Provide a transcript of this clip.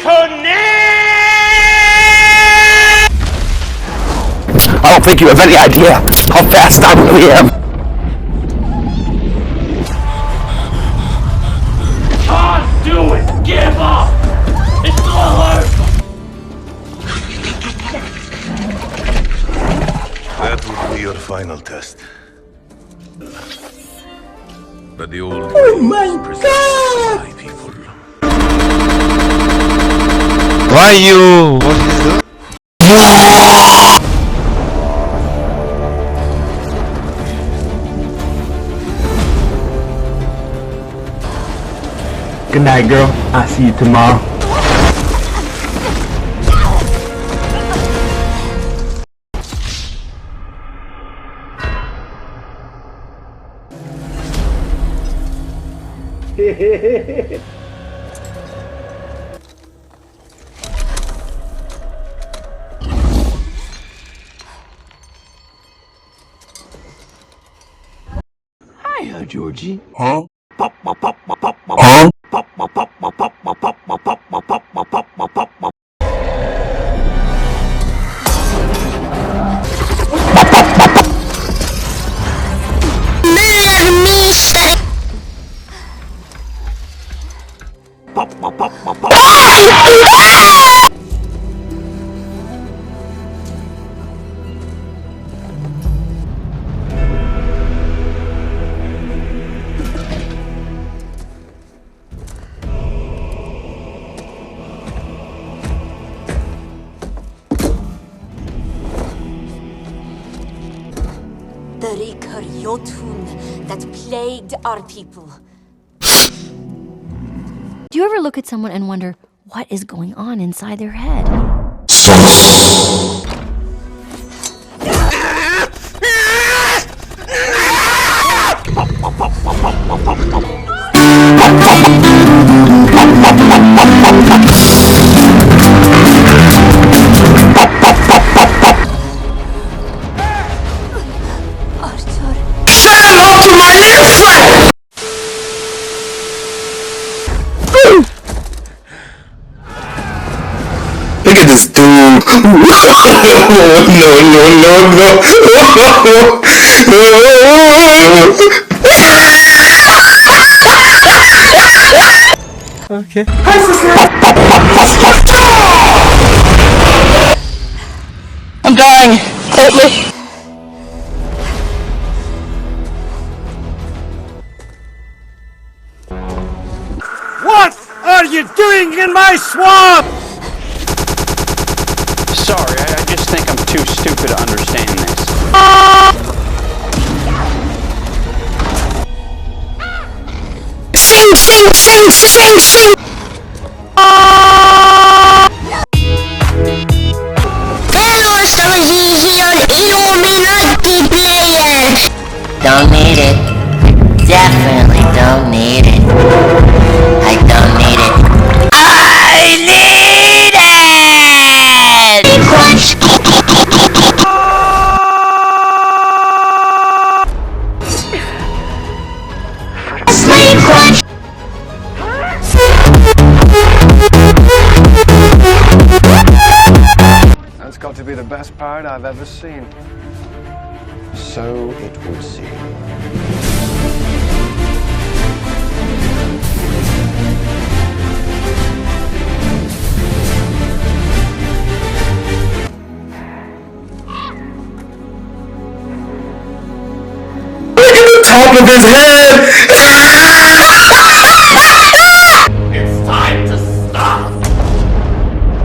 I don't think you have any idea how fast I really am. Can't do it! Give up! It's all over! That would be your final test. But the old Oh my God! my people. Why you? What is that? Good night, girl. I'll see you tomorrow. Hiya, Georgie. Huh? Huh? The Rikar Jotun that plagued our people. Do you ever look at someone and wonder what is going on inside their head? Look at this dude. No. Okay. I'm dying. Help me. What are you doing in my swamp? Sorry, I just think I'm too stupid to understand this. Sing. Hello, Starzizion Illuminati player! Don't need it. Definitely don't need it. I don't need it. I need it! Crunch! Sleep crunch! That's got to be the best part I've ever seen. So it would seem. Look at the top of his head!